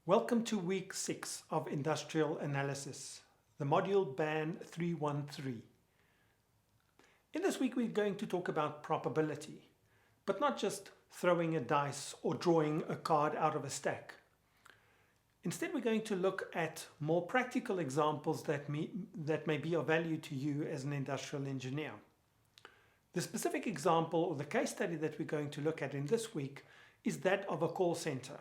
Welcome to week 6 of Industrial Analysis, the module BAN 313. In this week we're going to talk about probability, but not just throwing a dice or drawing a card out of a stack. Instead we're going to look at more practical examples that may be of value to you as an industrial engineer. The specific example or the case study that we're going to look at in this week is that of a call center.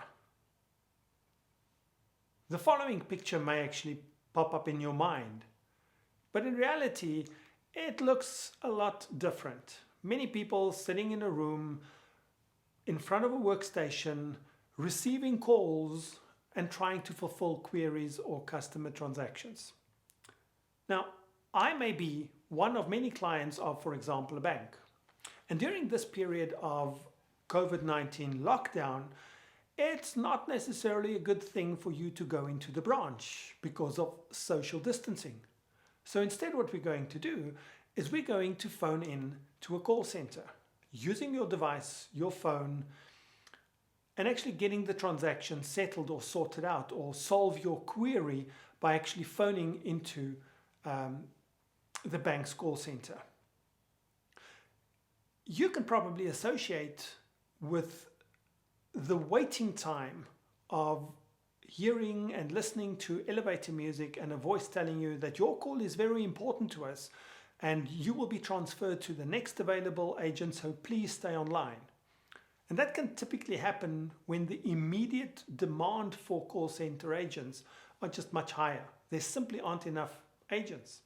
The following picture may actually pop up in your mind, but in reality it looks a lot different. Many people sitting in a room in front of a workstation, receiving calls and trying to fulfill queries or customer transactions. Now, I may be one of many clients of, for example, a bank. And during this period of COVID-19 lockdown, it's not necessarily a good thing for you to go into the branch because of social distancing. So instead what we're going to do is we're going to phone in to a call center using your device, your phone, and actually getting the transaction settled or sorted out or solve your query by actually phoning into the bank's call center. You can probably associate with the waiting time of hearing and listening to elevator music and a voice telling you that your call is very important to us and you will be transferred to the next available agent, so please stay online. And that can typically happen when the immediate demand for call center agents are just much higher. There simply aren't enough agents.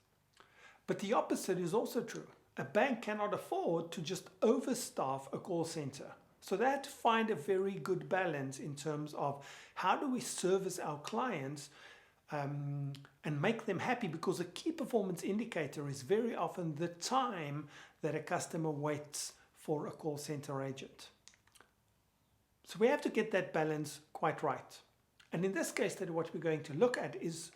But the opposite is also true. A bank cannot afford to just overstaff a call center. So they have to find a very good balance in terms of how do we service our clients and make them happy, because a key performance indicator is very often the time that a customer waits for a call center agent. So we have to get that balance quite right. And in this case study, what we're going to look at is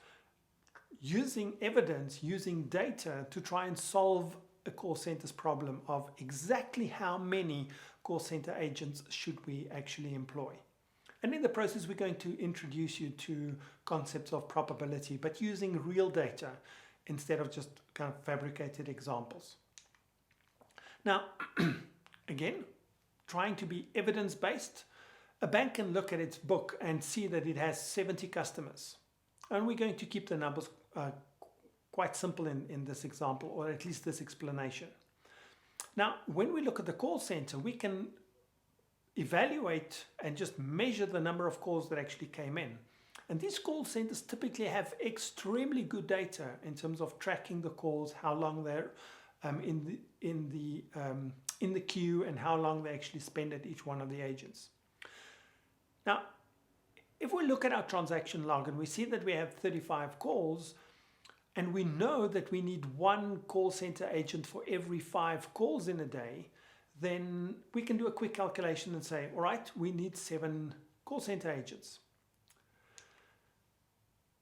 using evidence, using data to try and solve a call center's problem of exactly how many call center agents should we actually employ. And in the process, we're going to introduce you to concepts of probability, but using real data instead of just kind of fabricated examples. Now, again, trying to be evidence-based, a bank can look at its book and see that it has 70 customers. And we're going to keep the numbers quite simple in this example, or at least this explanation. Now, when we look at the call center, we can evaluate and just measure the number of calls that actually came in. And these call centers typically have extremely good data in terms of tracking the calls, how long they're in the queue, and how long they actually spend at each one of the agents. Now, if we look at our transaction log and we see that we have 35 calls, and we know that we need one call center agent for every 5 calls in a day, then we can do a quick calculation and say, all right, we need 7 call center agents.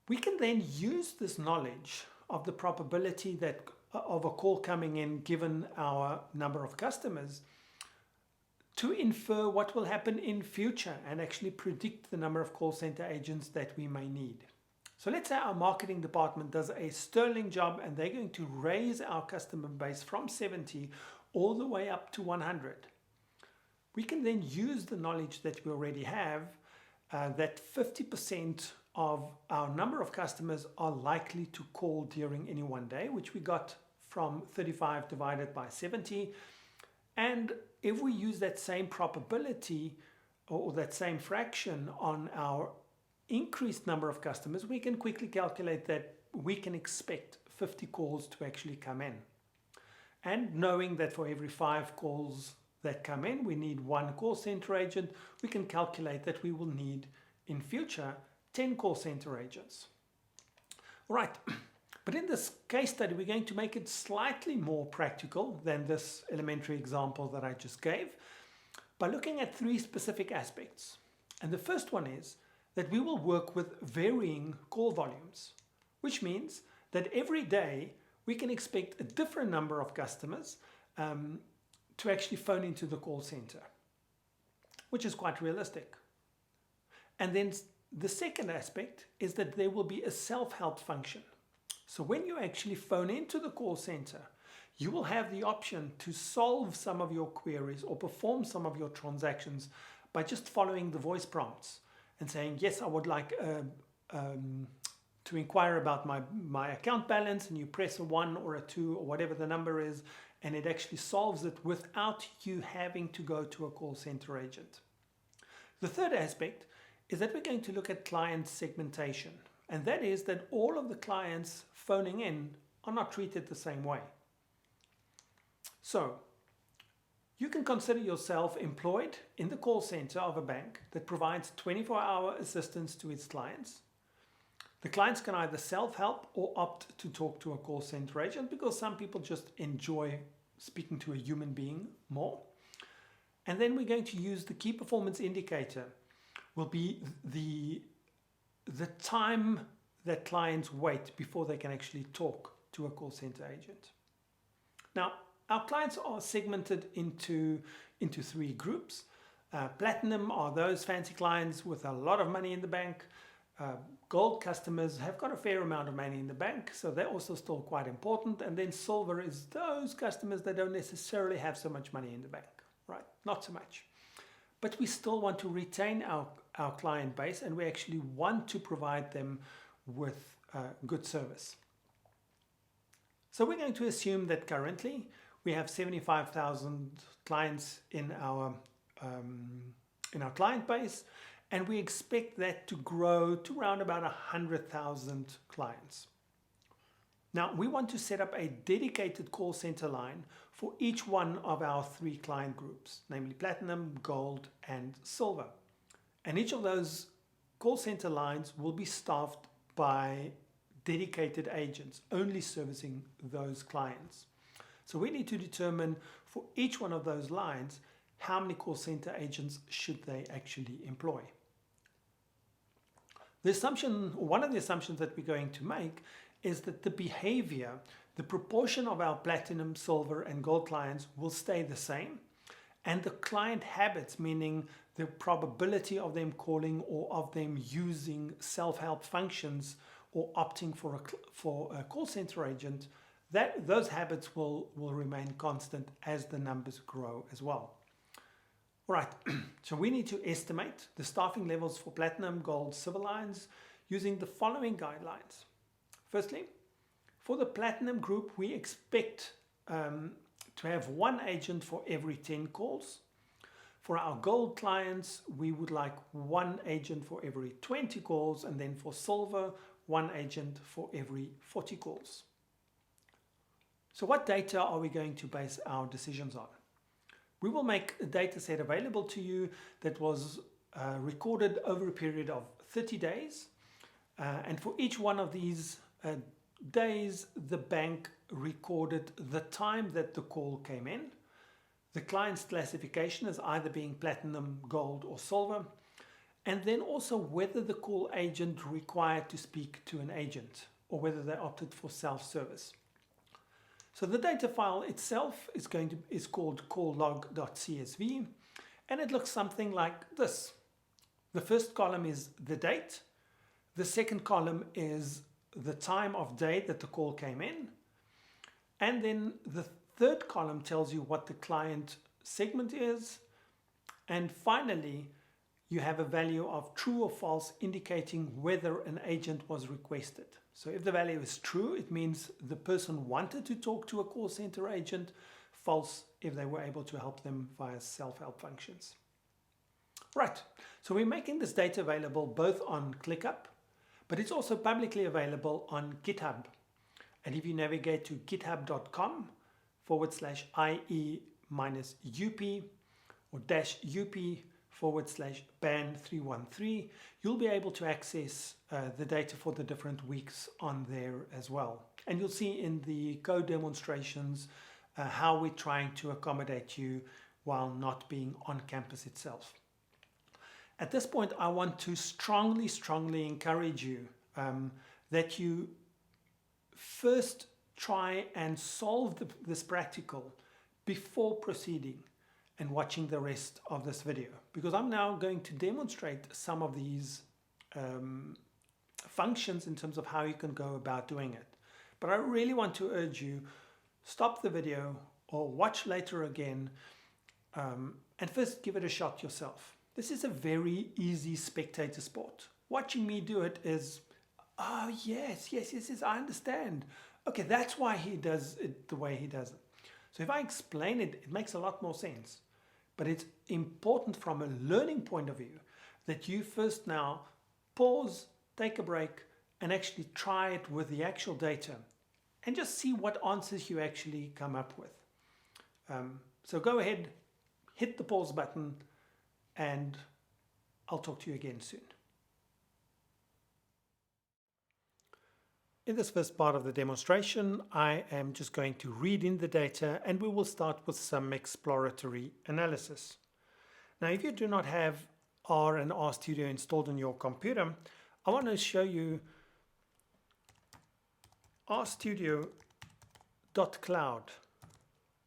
We can then use this knowledge of the probability that of a call coming in given our number of customers to infer what will happen in future and actually predict the number of call center agents that we may need. So let's say our marketing department does a sterling job and they're going to raise our customer base from 70 all the way up to 100. We can then use the knowledge that we already have, that 50% of our number of customers are likely to call during any one day, which we got from 35 divided by 70. And if we use that same probability or that same fraction on our increased number of customers, we can quickly calculate that we can expect 50 calls to actually come in. And knowing that for every 5 calls that come in, we need 1 call center agent, we can calculate that we will need in future 10 call center agents. All right, but in this case study, we're going to make it slightly more practical than this elementary example that I just gave by looking at 3 specific aspects. And the first one is that we will work with varying call volumes, which means that every day we can expect a different number of customers to actually phone into the call center, which is quite realistic. And then the second aspect is that there will be a self-help function. So when you actually phone into the call center, you will have the option to solve some of your queries or perform some of your transactions by just following the voice prompts and saying, yes, I would like to inquire about my account balance, and you press a 1 or a 2 or whatever the number is, and it actually solves it without you having to go to a call center agent. The third aspect is that we're going to look at client segmentation, and that is that all of the clients phoning in are not treated the same way. So you can consider yourself employed in the call center of a bank that provides 24-hour assistance to its clients. The clients can either self-help or opt to talk to a call center agent because some people just enjoy speaking to a human being more. And then we're going to use the key performance indicator, will be the time that clients wait before they can actually talk to a call center agent. Now, our clients are segmented into 3 groups. Platinum are those fancy clients with a lot of money in the bank. Gold customers have got a fair amount of money in the bank, so they're also still quite important. And then silver is those customers that don't necessarily have so much money in the bank, right? Not so much. But we still want to retain our client base, and we actually want to provide them with good service. So we're going to assume that currently we have 75,000 clients in our client base, and we expect that to grow to around about 100,000 clients. Now, we want to set up a dedicated call center line for each one of our 3 client groups, namely Platinum, Gold, and Silver. And each of those call center lines will be staffed by dedicated agents, only servicing those clients. So we need to determine for each one of those lines, how many call center agents should they actually employ. The assumption, one of the assumptions that we're going to make is that the behavior, the proportion of our Platinum, Silver, and Gold clients will stay the same, and the client habits, meaning the probability of them calling or of them using self-help functions or opting for a call center agent, those habits will remain constant as the numbers grow as well. All right, so we need to estimate the staffing levels for Platinum, Gold, Silver lines using the following guidelines. Firstly, for the Platinum group, we expect to have 1 agent for every 10 calls. For our Gold clients, we would like 1 agent for every 20 calls, and then for Silver, 1 agent for every 40 calls. So what data are we going to base our decisions on? We will make a data set available to you that was recorded over a period of 30 days. And for each one of these days, the bank recorded the time that the call came in, the client's classification as either being Platinum, Gold, or Silver, and then also whether the call agent required to speak to an agent or whether they opted for self-service. So the data file itself is called calllog.csv, and it looks something like this. The first column is the date. The second column is the time of day that the call came in. And then the third column tells you what the client segment is. And finally, you have a value of true or false indicating whether an agent was requested. So if the value is true, it means the person wanted to talk to a call center agent. False if they were able to help them via self-help functions. Right, so we're making this data available both on ClickUp, but it's also publicly available on GitHub. And if you navigate to github.com/IE-UP or -UP/ban313, you'll be able to access the data for the different weeks on there as well. And you'll see in the code demonstrations how we're trying to accommodate you while not being on campus itself. At this point, I want to strongly encourage you that you first try and solve this practical before proceeding and watching the rest of this video, because I'm now going to demonstrate some of these functions in terms of how you can go about doing it. But I really want to urge you, stop the video or watch later again, and first give it a shot yourself. This is a very easy spectator sport. Watching me do it is, oh yes, I understand. Okay, that's why he does it the way he does it. So if I explain it, it makes a lot more sense. But it's important from a learning point of view that you first now pause, take a break, and actually try it with the actual data and just see what answers you actually come up with. So go ahead, hit the pause button, and I'll talk to you again soon. In this first part of the demonstration, I am just going to read in the data, and we will start with some exploratory analysis. Now, if you do not have R and RStudio installed on your computer, I want to show you RStudio.cloud,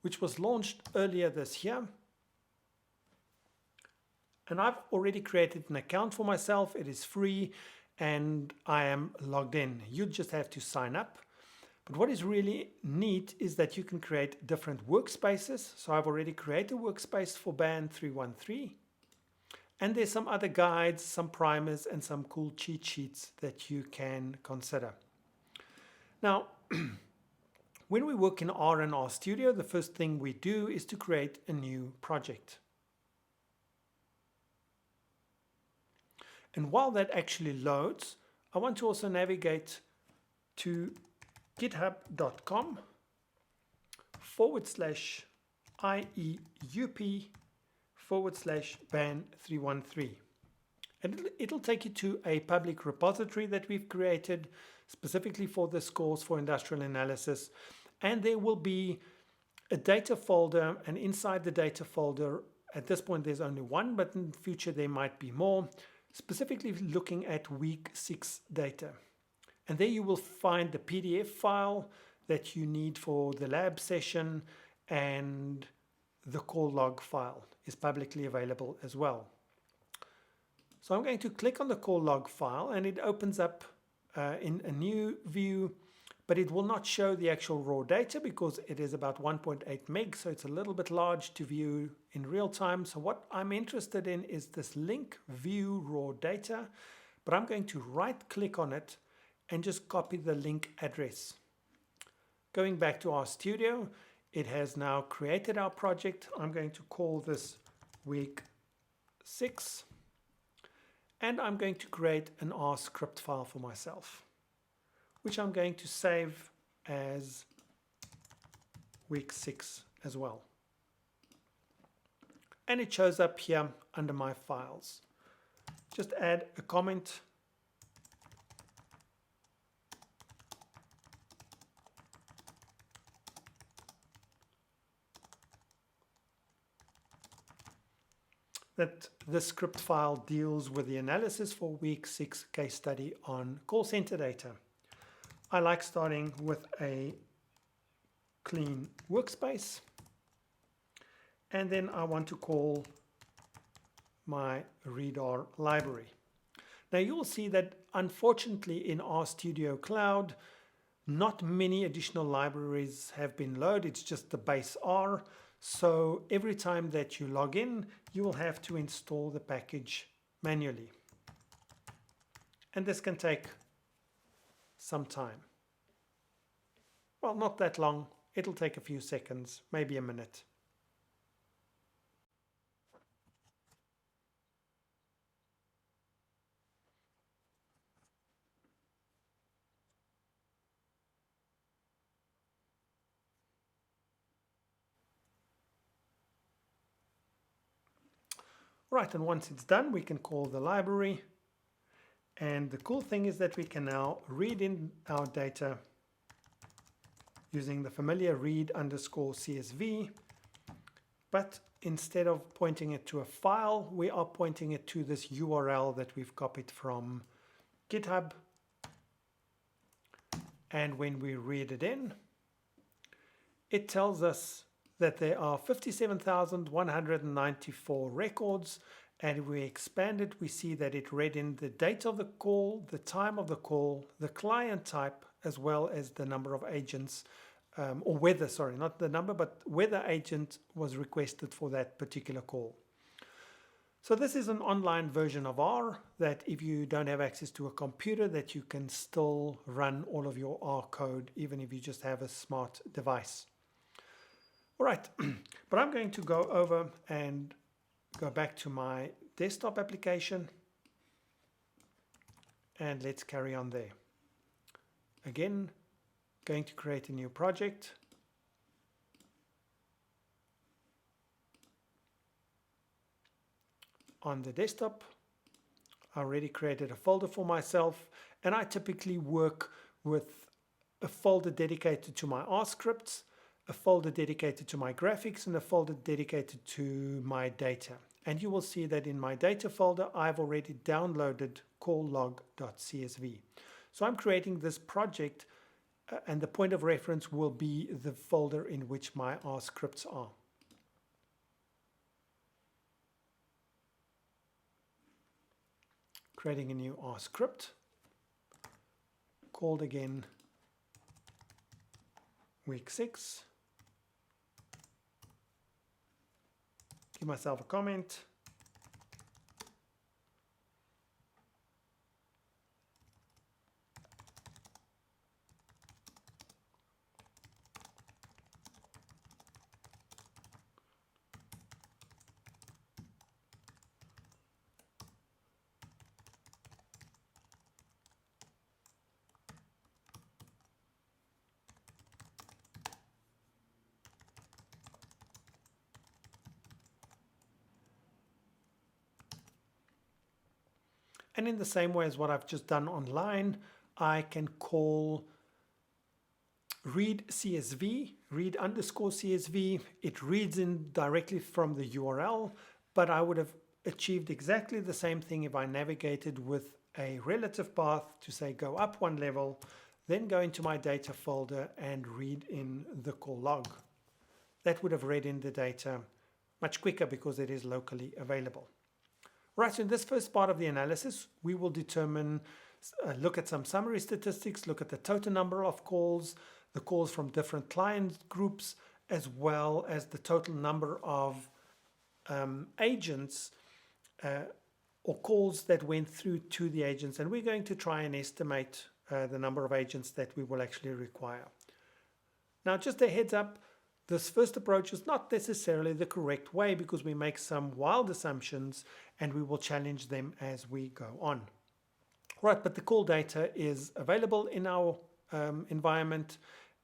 which was launched earlier this year. And I've already created an account for myself. It is free and I am logged in. You just have to sign up. But what is really neat is that you can create different workspaces. So I've already created a workspace for band 313. And there's some other guides, some primers, and some cool cheat sheets that you can consider. Now, when we work in R and RStudio, the first thing we do is to create a new project. And while that actually loads, I want to also navigate to github.com/IEUP/band313. And it'll take you to a public repository that we've created specifically for this course for industrial analysis. And there will be a data folder, and inside the data folder, at this point there's only one, but in the future there might be more, specifically looking at week 6 data. And there you will find the PDF file that you need for the lab session, and the call log file is publicly available as well. So I'm going to click on the call log file, and it opens up in a new view, but it will not show the actual raw data because it is about 1.8 meg, so it's a little bit large to view in real time. So what I'm interested in is this link, view raw data, but I'm going to right click on it and just copy the link address. Going back to RStudio, it has now created our project. I'm going to call this week 6, and I'm going to create an R script file for myself, which I'm going to save as week 6 as well. And it shows up here under my files. Just add a comment. That this script file deals with the analysis for week 6 case study on call center data. I like starting with a clean workspace, and then I want to call my readr library. Now you'll see that unfortunately in RStudio Cloud, not many additional libraries have been loaded. It's just the base R. So every time that you log in, you will have to install the package manually. And this can take some time. Well, not that long. It'll take a few seconds, maybe a minute. Right, and once it's done, we can call the library. And the cool thing is that we can now read in our data using the familiar read_CSV, but instead of pointing it to a file, we are pointing it to this URL that we've copied from GitHub. And when we read it in, it tells us that there are 57,194 records And if we expand it, we see that it read in the date of the call, the time of the call, the client type, as well as the number of agents, or whether, sorry, not the number, but whether agent was requested for that particular call. So this is an online version of R that if you don't have access to a computer, that you can still run all of your R code, even if you just have a smart device. All right, but I'm going to go over and go back to my desktop application and let's carry on there. Again, going to create a new project. On the desktop, I already created a folder for myself, and I typically work with a folder dedicated to my R scripts, a folder dedicated to my graphics, and a folder dedicated to my data. And you will see that in my data folder, I've already downloaded calllog.csv. So I'm creating this project, and the point of reference will be the folder in which my R scripts are. Creating a new R script called again week 6. Give myself a comment. And in the same way as what I've just done online, I can call read CSV, read underscore CSV. It reads in directly from the URL, but I would have achieved exactly the same thing if I navigated with a relative path to say go up one level, then go into my data folder and read in the call log. That would have read in the data much quicker because it is locally available. Right, so in this first part of the analysis, we will determine, look at some summary statistics, look at the total number of calls, the calls from different client groups, as well as the total number of agents or calls that went through to the agents. And we're going to try and estimate the number of agents that we will actually require. Now, just a heads up, this first approach is not necessarily the correct way because we make some wild assumptions and we will challenge them as we go on. Right, but the call data is available in our environment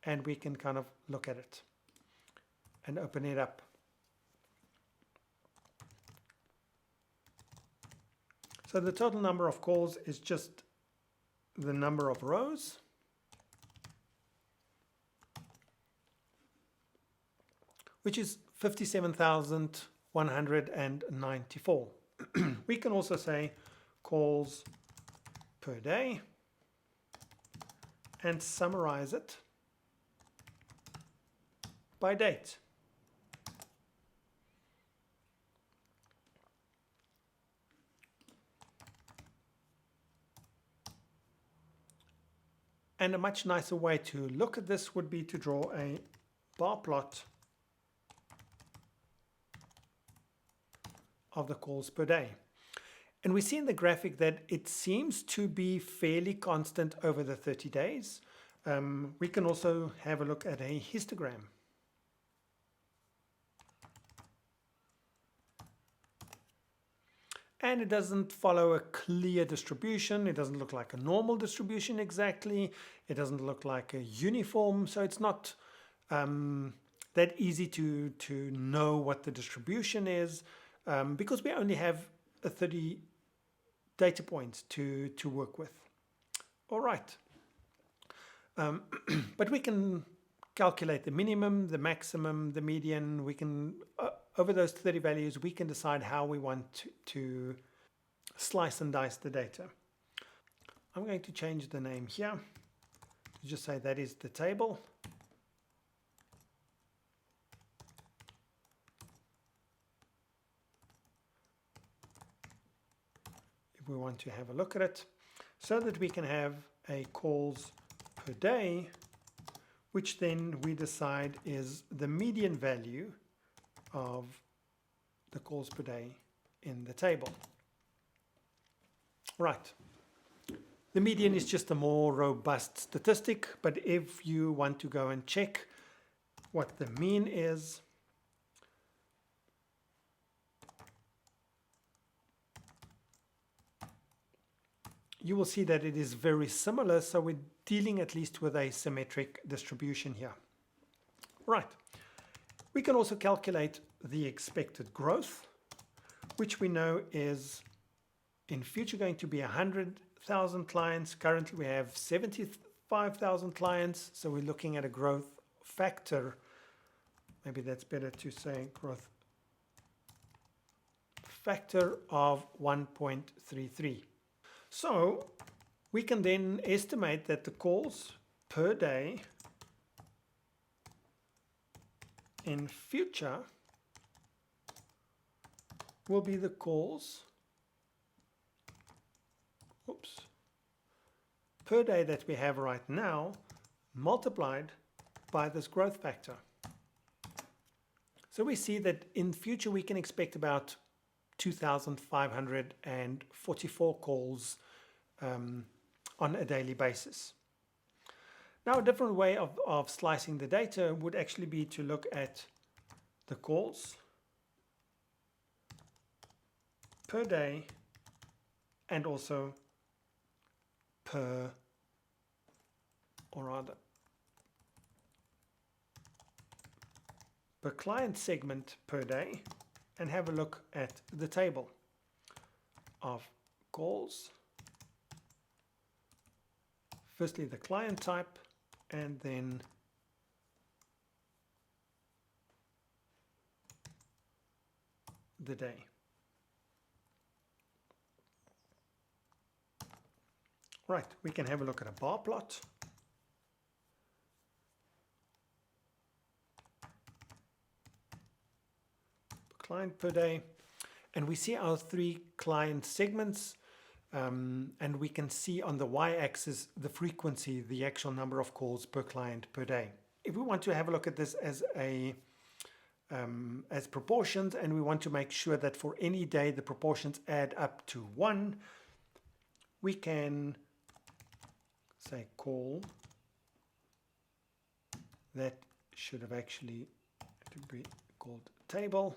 and we can kind of look at it and open it up. So the total number of calls is just the number of rows. Which is 57,194. We can also say calls per day and summarize it by date. And a much nicer way to look at this would be to draw a bar plot of the calls per day. And we see in the graphic that it seems to be fairly constant over the 30 days. We can also have a look at a histogram. And it doesn't follow a clear distribution. It doesn't look like a normal distribution exactly. It doesn't look like a uniform. So it's not that easy to know what the distribution is. Because we only have 30 data points to work with. All right. But we can calculate the minimum, the maximum, the median. We can, over those 30 values, we can decide how we want to slice and dice the data. I'm going to change the name here to just say that is the table. if we want to have a look at it, so that we can have a calls per day, which then we decide is the median value of the calls per day in the table. Right. The median is just a more robust statistic, but if you want to go and check what the mean is, you will see that it is very similar, so we're dealing at least with a symmetric distribution here. Right. We can also calculate the expected growth, which we know is in future going to be 100,000 clients. Currently we have 75,000 clients, so we're looking at a growth factor. Maybe that's better to say growth factor of 1.33. So we can then estimate that the calls per day in future will be the calls per day that we have right now multiplied by this growth factor. So we see that in future we can expect about 2,544 calls on a daily basis. Now a different way of slicing the data would actually be to look at the calls per day and also per client segment per day, and have a look at the table of calls. Firstly the client type, and then the day. Right, we can have a look at a bar plot. Client per day, and we see our 3 client segments, and we can see on the y-axis the frequency, the actual number of calls per client per day. If we want to have a look at this as proportions, and we want to make sure that for any day the proportions add up to 1, we can say call that should have actually to be called table.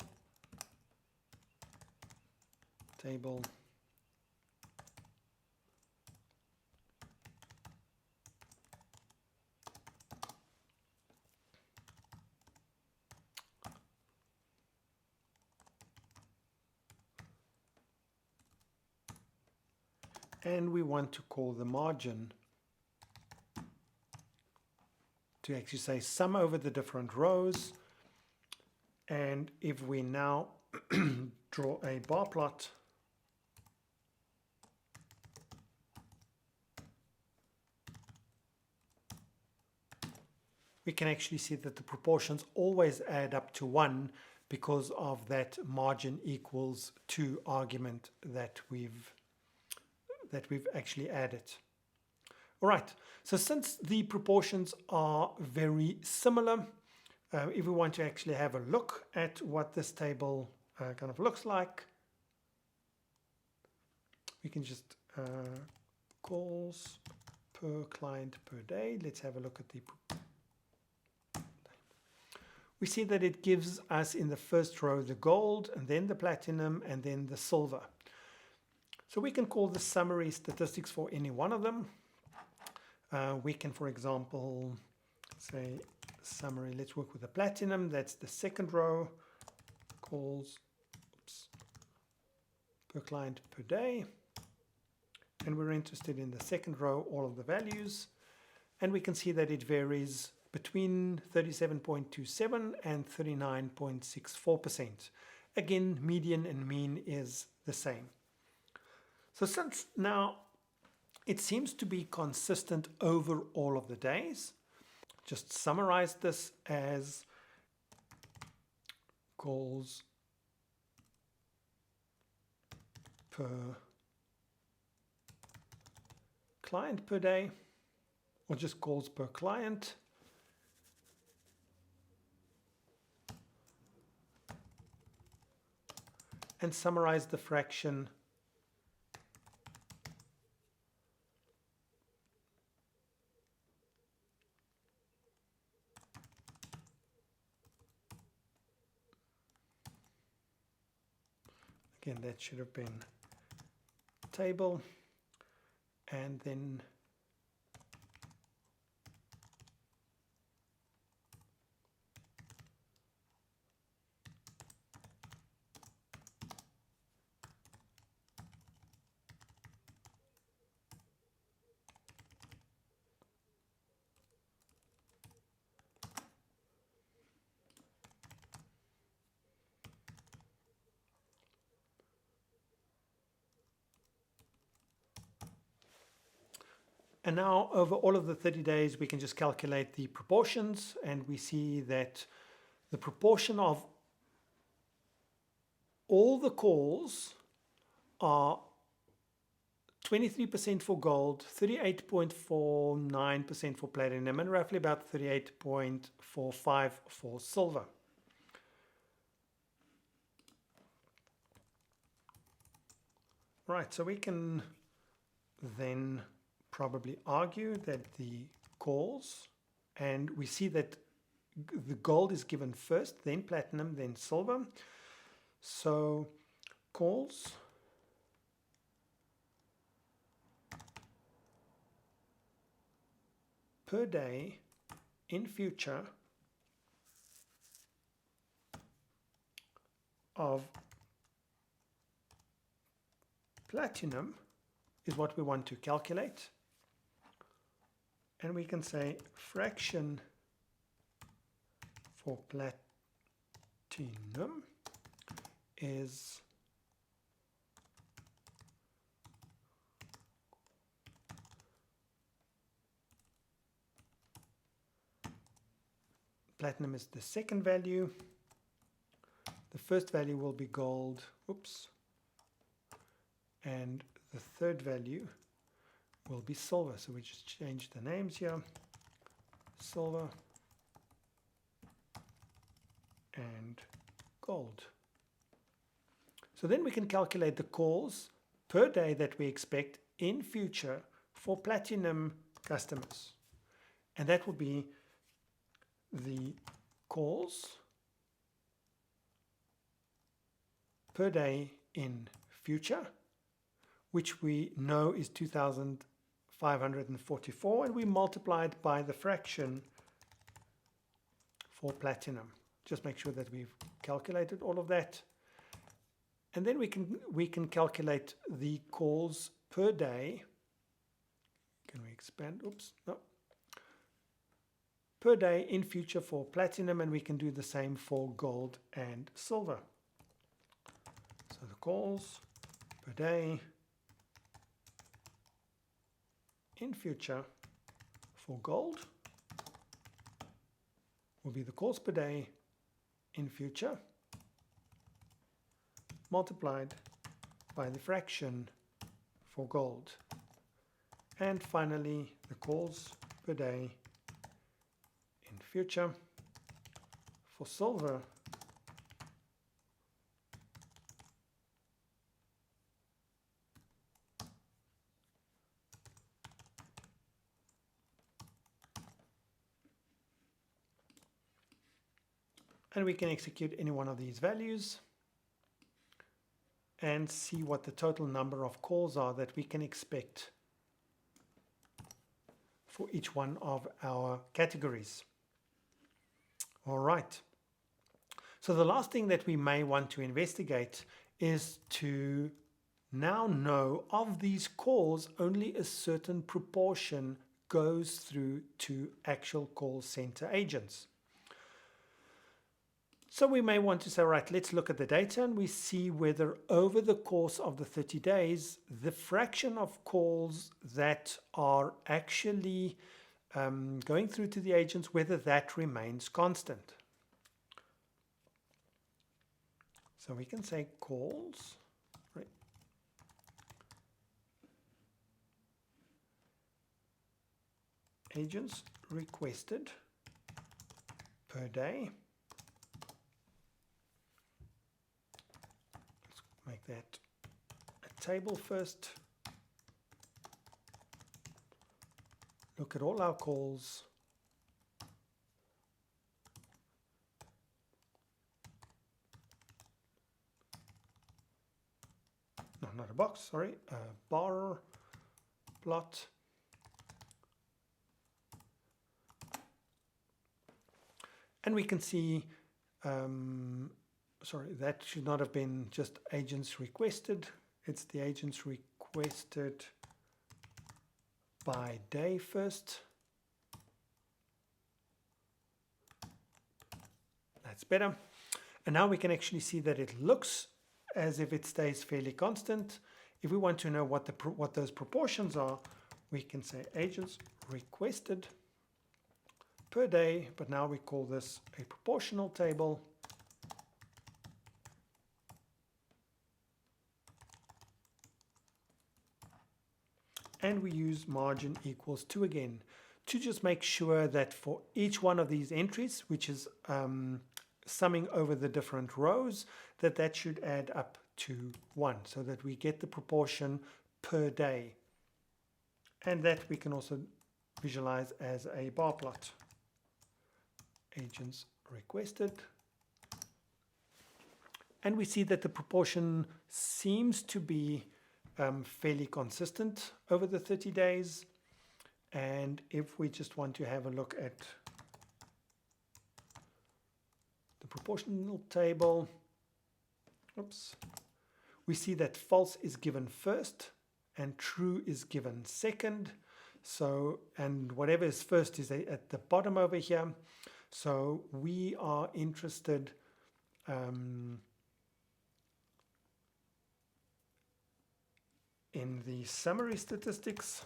And we want to call the margin to actually say sum over the different rows. And if we now draw a bar plot, we can actually see that the proportions always add up to 1 because of that margin equals 2 argument that we've actually added. All right, so since the proportions are very similar, if we want to actually have a look at what this table kind of looks like, we can just calls per client per day. Let's have a look at the. We see that it gives us in the first row the gold, and then the platinum, and then the silver. So we can call the summary statistics for any one of them. We can, for example, say summary. Let's work with the platinum. That's the second row. Calls per client per day. And we're interested in the second row, all of the values. And we can see that it varies between 37.27 and 39.64%. Again, median and mean is the same. So since now it seems to be consistent over all of the days, just summarize this as calls per client per day, or just calls per client. And summarize the fraction again, that should have been table, and then and now over all of the 30 days, we can just calculate the proportions, and we see that the proportion of all the calls are 23% for gold, 38.49% for platinum, and roughly about 38.45% for silver. Right, so we can then probably argue that the calls, and we see that the gold is given first, then platinum, then silver. So calls per day in future of platinum is what we want to calculate. And we can say fraction for platinum is platinum is the second value. The first value will be gold, and the third value will be silver. So we just change the names here, silver and gold. So then we can calculate the calls per day that we expect in future for platinum customers. And that will be the calls per day in future, which we know is 2,544, and we multiply it by the fraction for platinum. Just make sure that we've calculated all of that. And then we can calculate the calls per day. Can we expand? No. Per day in future for platinum, and we can do the same for gold and silver. So the calls per day in future for gold will be the calls per day in future multiplied by the fraction for gold. And finally, the calls per day in future for silver and we can execute any one of these values and see what the total number of calls are that we can expect for each one of our categories. All right. So the last thing that we may want to investigate is to now know of these calls, only a certain proportion goes through to actual call center agents. So we may want to say, right, let's look at the data and we see whether over the course of the 30 days, the fraction of calls that are actually going through to the agents, whether that remains constant. So we can say calls, right, agents requested per day. Let's make that a table first. Look at all our calls. No, not a box, sorry, a bar plot. And we can see, sorry, that should not have been just agents requested. It's the agents requested by day first. That's better. And now we can actually see that it looks as if it stays fairly constant. If we want to know what those proportions are, we can say agents requested per day, but now we call this a proportional table. And we use margin equals 2 again to just make sure that for each one of these entries, which is summing over the different rows, that should add up to 1, so that we get the proportion per day. And that we can also visualize as a bar plot. Agents requested. And we see that the proportion seems to be fairly consistent over the 30 days. And if we just want to have a look at the proportional table, oops, we see that false is given first and true is given second. So, and whatever is first is at the bottom over here. So we are interested in the summary statistics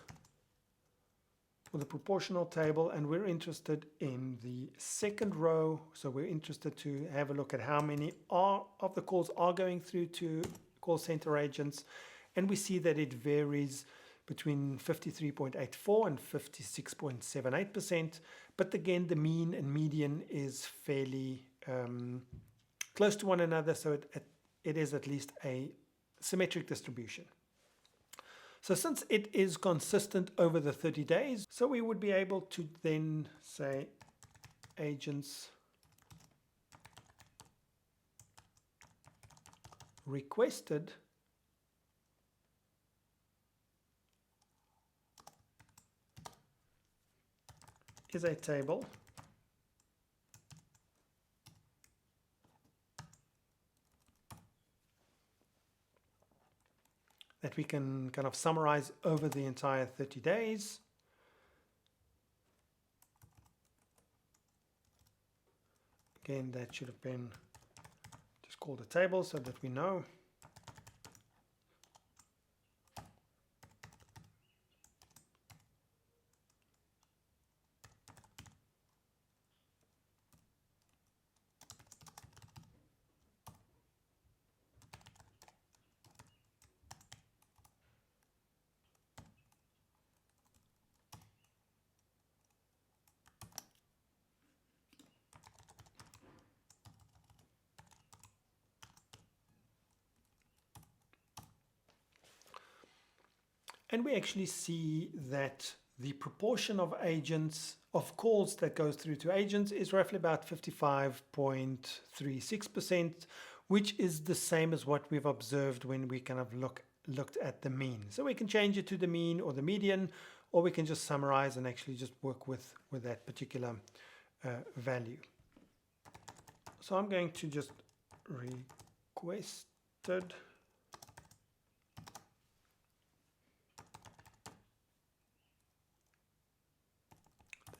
for the proportional table, and we're interested in the second row. So we're interested to have a look at how many of the calls are going through to call center agents, and we see that it varies between 53.84 and 56.78%, but again the mean and median is fairly close to one another, so it is at least a symmetric distribution. So since it is consistent over the 30 days, so we would be able to then say agents requested is a table that we can kind of summarize over the entire 30 days. Again, that should have been just called a table so that we know. And we actually see that the proportion of agents, of calls that goes through to agents is roughly about 55.36%, which is the same as what we've observed when we kind of looked at the mean. So we can change it to the mean or the median, or we can just summarize and actually just work with that particular value. So I'm going to just requested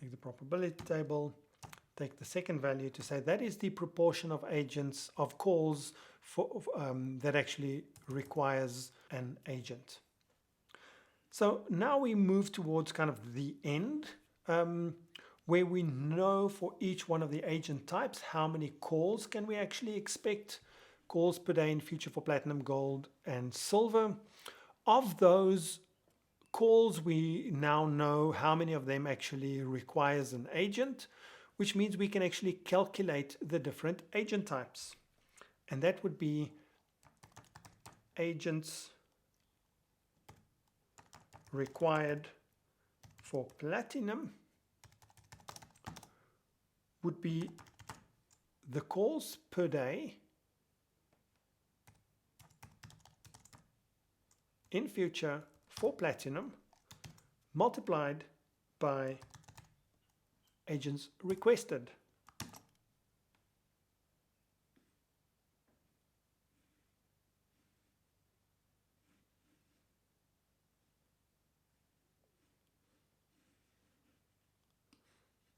take the probability table, take the second value to say that is the proportion of agents of calls for that actually requires an agent. So now we move towards kind of the end, where we know for each one of the agent types how many calls can we actually expect, calls per day in future for platinum, gold and silver. Of those calls, we now know how many of them actually requires an agent, which means we can actually calculate the different agent types. And that would be agents required for platinum would be the calls per day in future for platinum multiplied by agents requested.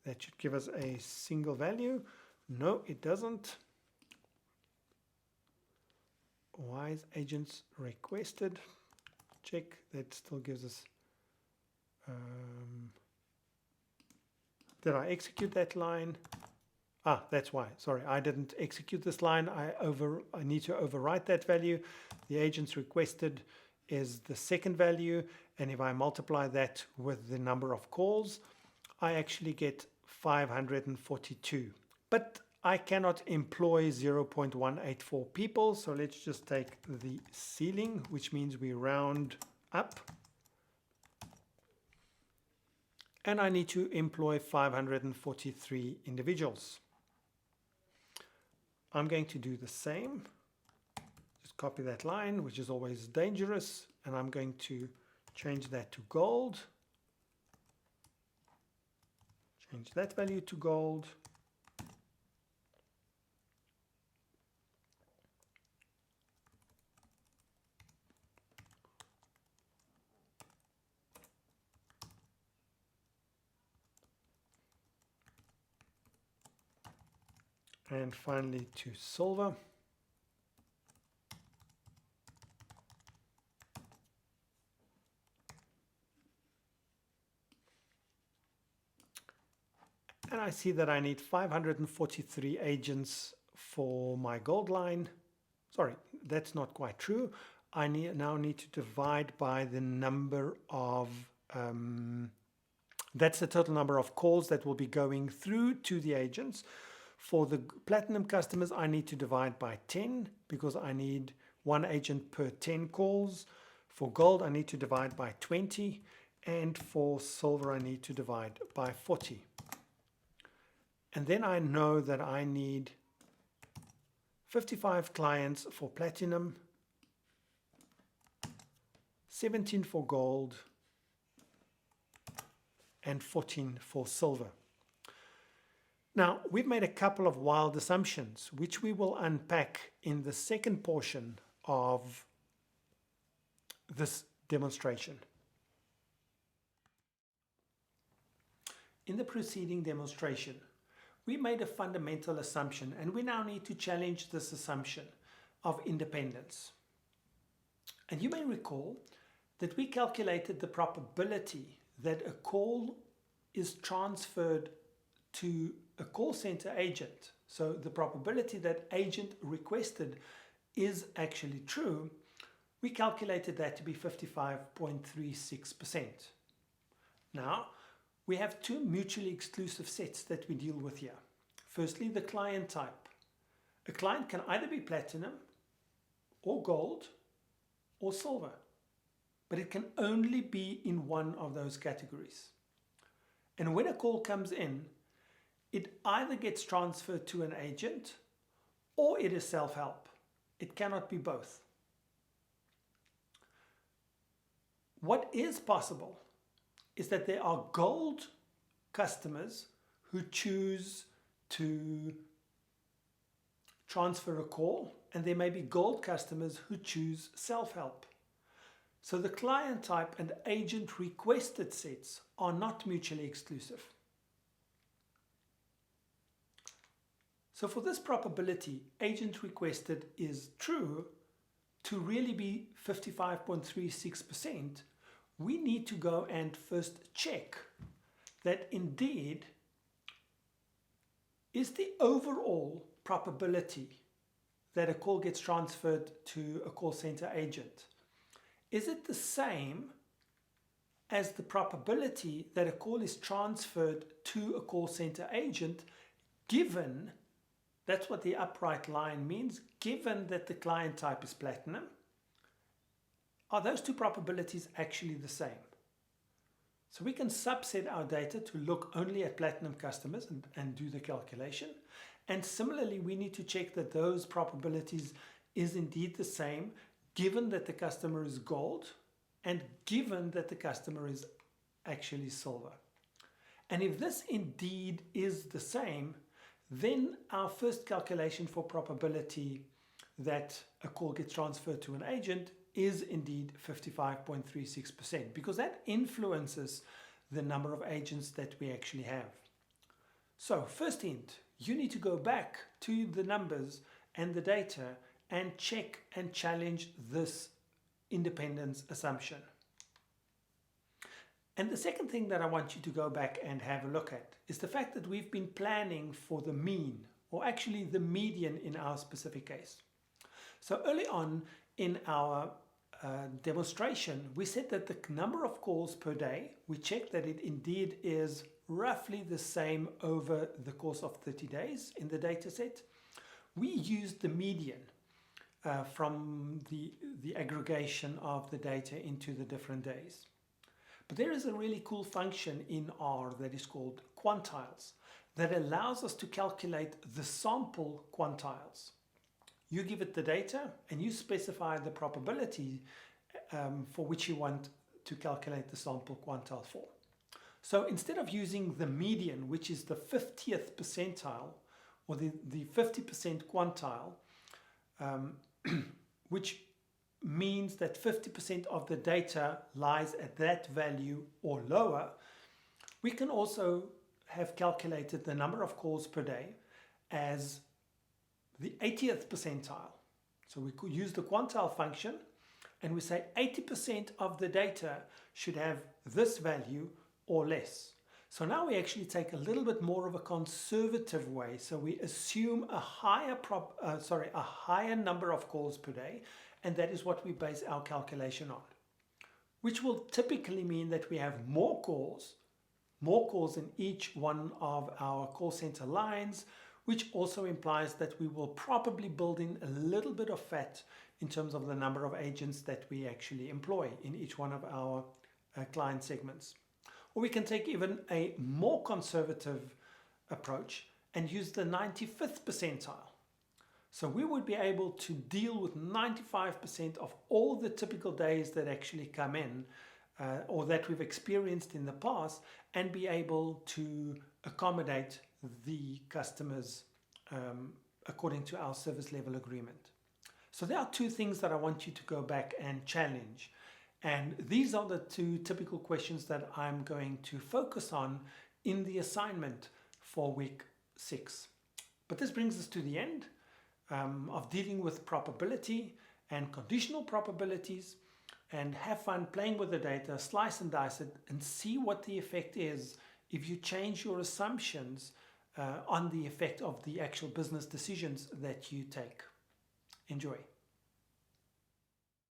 That should give us a single value. No, it doesn't. Why is agents requested? Check, that still gives us. Did I execute that line? Ah, that's why. Sorry, I didn't execute this line. I need to overwrite that value. The agents requested is the second value, and if I multiply that with the number of calls, I actually get 542. But I cannot employ 0.184 people, so let's just take the ceiling, which means we round up. And I need to employ 543 individuals. I'm going to do the same. Just copy that line, which is always dangerous, and I'm going to change that to gold. Change that value to gold. And finally to silver. And I see that I need 543 agents for my gold line. Sorry, that's not quite true. I now need to divide by the number of, that's the total number of calls that will be going through to the agents. For the platinum customers, I need to divide by 10 because I need one agent per 10 calls. For gold, I need to divide by 20. And for silver, I need to divide by 40. And then I know that I need 55 clients for platinum, 17 for gold, and 14 for silver. Now, we've made a couple of wild assumptions, which we will unpack in the second portion of this demonstration. In the preceding demonstration, we made a fundamental assumption, and we now need to challenge this assumption of independence. And you may recall that we calculated the probability that a call is transferred to a call center agent. So the probability that agent requested is actually true, we calculated that to be 55.36%. Now, we have two mutually exclusive sets that we deal with here. Firstly, the client type. A client can either be platinum or gold or silver, but it can only be in one of those categories. And when a call comes in, it either gets transferred to an agent or it is self-help. It cannot be both. What is possible is that there are gold customers who choose to transfer a call, and there may be gold customers who choose self-help. So the client type and agent requested sets are not mutually exclusive. So for this probability, agent requested is true to really be 55.36%, we need to go and first check that indeed is the overall probability that a call gets transferred to a call center agent. Is it the same as the probability that a call is transferred to a call center agent, given, that's what the upright line means, given that the client type is platinum. Are those two probabilities actually the same? So we can subset our data to look only at platinum customers and do the calculation. And similarly, we need to check that those probabilities is indeed the same, given that the customer is gold and given that the customer is actually silver. And if this indeed is the same, then our first calculation for probability that a call gets transferred to an agent is indeed 55.36%, because that influences the number of agents that we actually have. So first hint, you need to go back to the numbers and the data and check and challenge this independence assumption. And the second thing that I want you to go back and have a look at is the fact that we've been planning for the mean, or actually the median in our specific case. So early on in our demonstration, we said that the number of calls per day, we checked that it indeed is roughly the same over the course of 30 days in the data set. We used the median from the aggregation of the data into the different days. But there is a really cool function in R that is called quantiles that allows us to calculate the sample quantiles. You give it the data and you specify the probability for which you want to calculate the sample quantile for. So instead of using the median, which is the 50th percentile, or the 50% quantile, which means that 50% of the data lies at that value or lower, we can also have calculated the number of calls per day as the 80th percentile. So we could use the quantile function and we say 80% of the data should have this value or less. So now we actually take a little bit more of a conservative way. So we assume a higher number of calls per day, and that is what we base our calculation on, which will typically mean that we have more calls in each one of our call center lines, which also implies that we will probably build in a little bit of fat in terms of the number of agents that we actually employ in each one of our client segments. Or we can take even a more conservative approach and use the 95th percentile. So we would be able to deal with 95% of all the typical days that actually come in or that we've experienced in the past, and be able to accommodate the customers according to our service level agreement. So there are two things that I want you to go back and challenge. And these are the two typical questions that I'm going to focus on in the assignment for week 6. But this brings us to the end of dealing with probability and conditional probabilities, and have fun playing with the data, slice and dice it, and see what the effect is if you change your assumptions on the effect of the actual business decisions that you take. Enjoy.